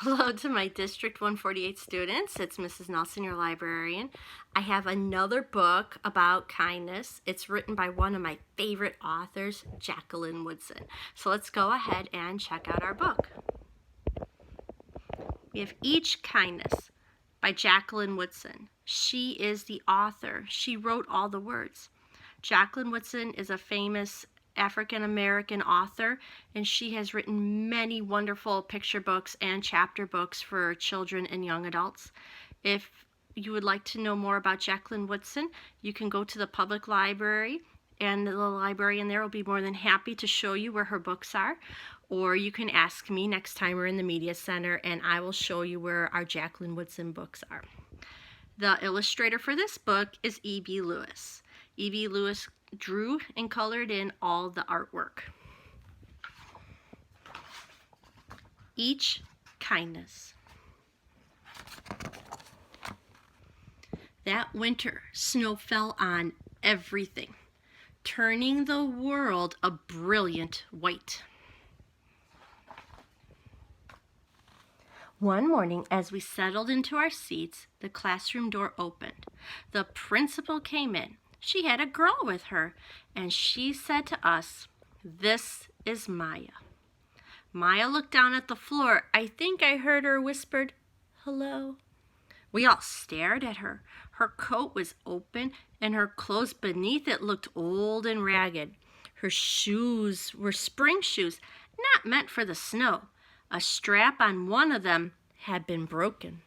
Hello to my District 148 students. It's Mrs. Nelson, your librarian. I have another book about kindness. It's written by one of my favorite authors, Jacqueline Woodson. So let's go ahead and check out our book. We have Each Kindness by Jacqueline Woodson. She is the author. She wrote all the words. Jacqueline Woodson is a famous African-American author, and she has written many wonderful picture books and chapter books for children and young adults. If you would like to know more about Jacqueline Woodson, you can go to the public library, and the librarian there will be more than happy to show you where her books are. Or you can ask me next time we're in the media center, and I will show you where our Jacqueline Woodson books are. The illustrator for this book is E.B. Lewis. E.B. Lewis drew and colored in all the artwork. Each Kindness. That winter, snow fell on everything, turning the world a brilliant white. One morning, as we settled into our seats, the classroom door opened. The principal came in. She had a girl with her, and she said to us, "This is Maya." Maya looked down at the floor. I think I heard her whispered, "Hello." We all stared at her. Her coat was open, and her clothes beneath it looked old and ragged. Her shoes were spring shoes, not meant for the snow. A strap on one of them had been broken.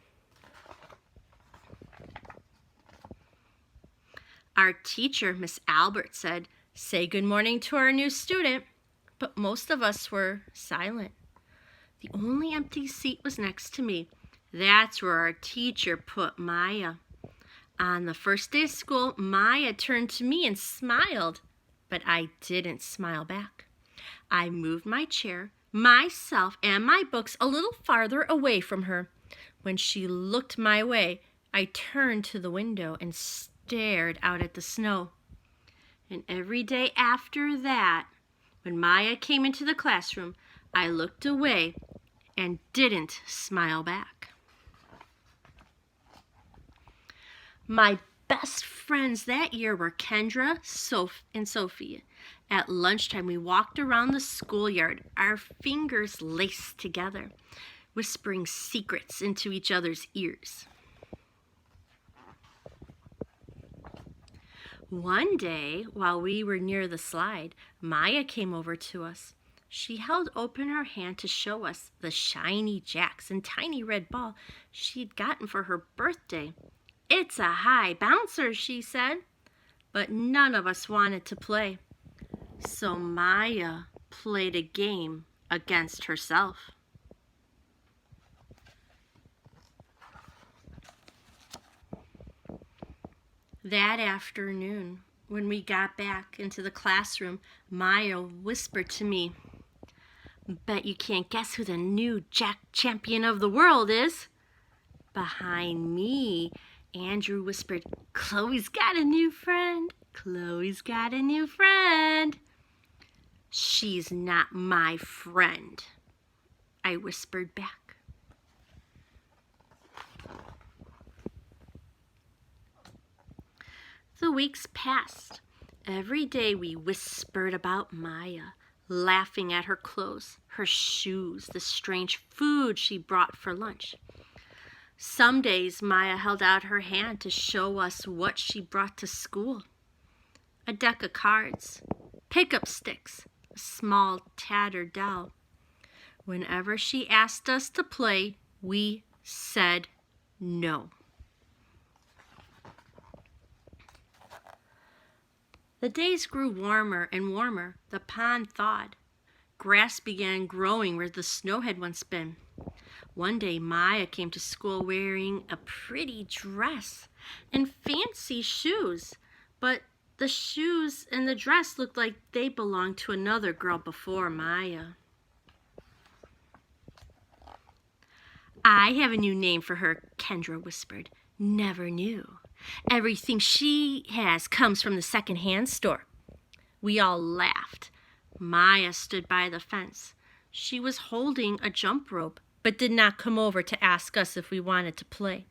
Our teacher, Miss Albert, said, "Say good morning to our new student," but most of us were silent. The only empty seat was next to me. That's where our teacher put Maya. On the first day of school, Maya turned to me and smiled, but I didn't smile back. I moved my chair, myself, and my books a little farther away from her. When she looked my way, I turned to the window and stared out at the snow. And every day after that, when Maya came into the classroom, I looked away and didn't smile back. My best friends that year were Kendra, and Sophia. At lunchtime, we walked around the schoolyard, our fingers laced together, whispering secrets into each other's ears. One day, while we were near the slide, Maya came over to us. She held open her hand to show us the shiny jacks and tiny red ball she'd gotten for her birthday. "It's a high bouncer," she said, but none of us wanted to play. So Maya played a game against herself. That afternoon, when we got back into the classroom, Maya whispered to me, "Bet you can't guess who the new Jack champion of the world is." Behind me, Andrew whispered, "Chloe's got a new friend. Chloe's got a new friend." "She's not my friend," I whispered back. The weeks passed. Every day we whispered about Maya, laughing at her clothes, her shoes, the strange food she brought for lunch. Some days Maya held out her hand to show us what she brought to school. A deck of cards, pickup sticks, a small tattered doll. Whenever she asked us to play, we said no. The days grew warmer and warmer. The pond thawed. Grass began growing where the snow had once been. One day, Maya came to school wearing a pretty dress and fancy shoes, but the shoes and the dress looked like they belonged to another girl before Maya. "I have a new name for her," Kendra whispered. "Never knew. Everything she has comes from the second-hand store." We all laughed. Maya stood by the fence. She was holding a jump rope, but did not come over to ask us if we wanted to play.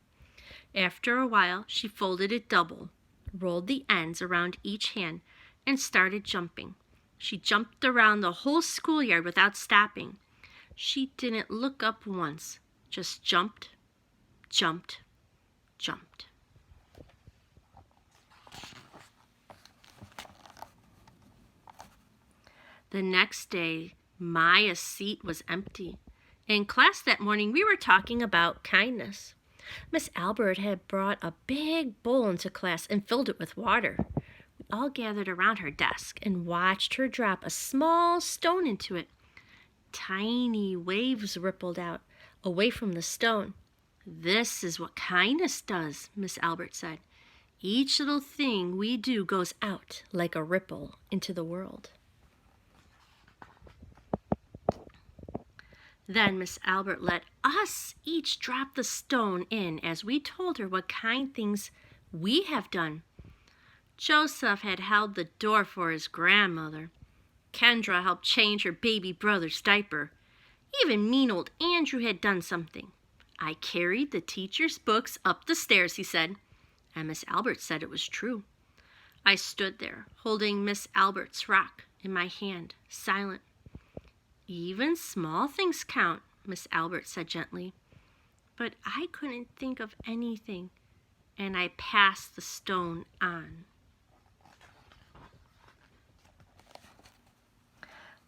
After a while, she folded it double, rolled the ends around each hand, and started jumping. She jumped around the whole schoolyard without stopping. She didn't look up once, just jumped, jumped, jumped. The next day, Maya's seat was empty. In class that morning, we were talking about kindness. Miss Albert had brought a big bowl into class and filled it with water. We all gathered around her desk and watched her drop a small stone into it. Tiny waves rippled out away from the stone. "This is what kindness does," Miss Albert said. "Each little thing we do goes out like a ripple into the world." Then Miss Albert let us each drop the stone in as we told her what kind things we have done. Joseph had held the door for his grandmother. Kendra helped change her baby brother's diaper. Even mean old Andrew had done something. "I carried the teacher's books up the stairs," he said, and Miss Albert said it was true. I stood there, holding Miss Albert's rock in my hand, silent. "Even small things count," Miss Albert said gently. But I couldn't think of anything, and I passed the stone on.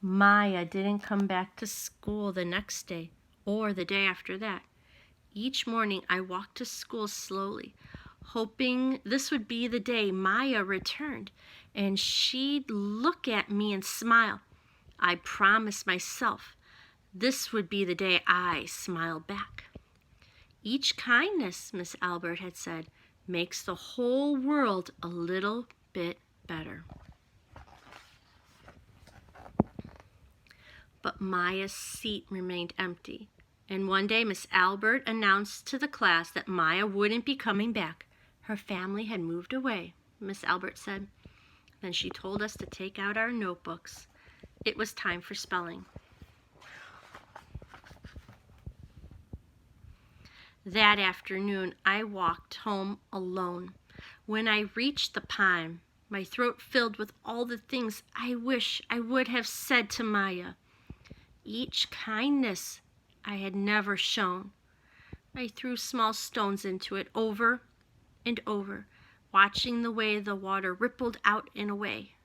Maya didn't come back to school the next day or the day after that. Each morning I walked to school slowly, hoping this would be the day Maya returned and she'd look at me and smile. I promised myself this would be the day I smiled back. "Each kindness," Miss Albert had said, "makes the whole world a little bit better." But Maya's seat remained empty, and one day Miss Albert announced to the class that Maya wouldn't be coming back. Her family had moved away, Miss Albert said. Then she told us to take out our notebooks. It was time for spelling. That afternoon, I walked home alone. When I reached the pond, my throat filled with all the things I wish I would have said to Maya. Each kindness I had never shown. I threw small stones into it over and over, watching the way the water rippled out and away.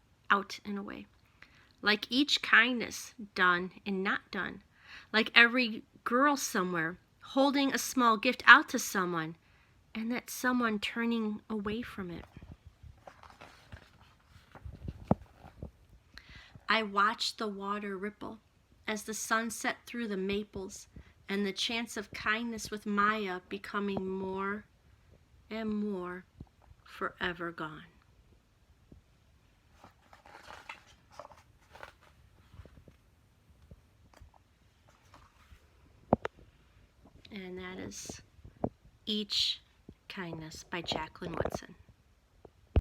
Like each kindness, done and not done. Like every girl somewhere, holding a small gift out to someone, and that someone turning away from it. I watched the water ripple as the sun set through the maples, and the chance of kindness with Maya becoming more and more forever gone. And that is Each Kindness by Jacqueline Woodson.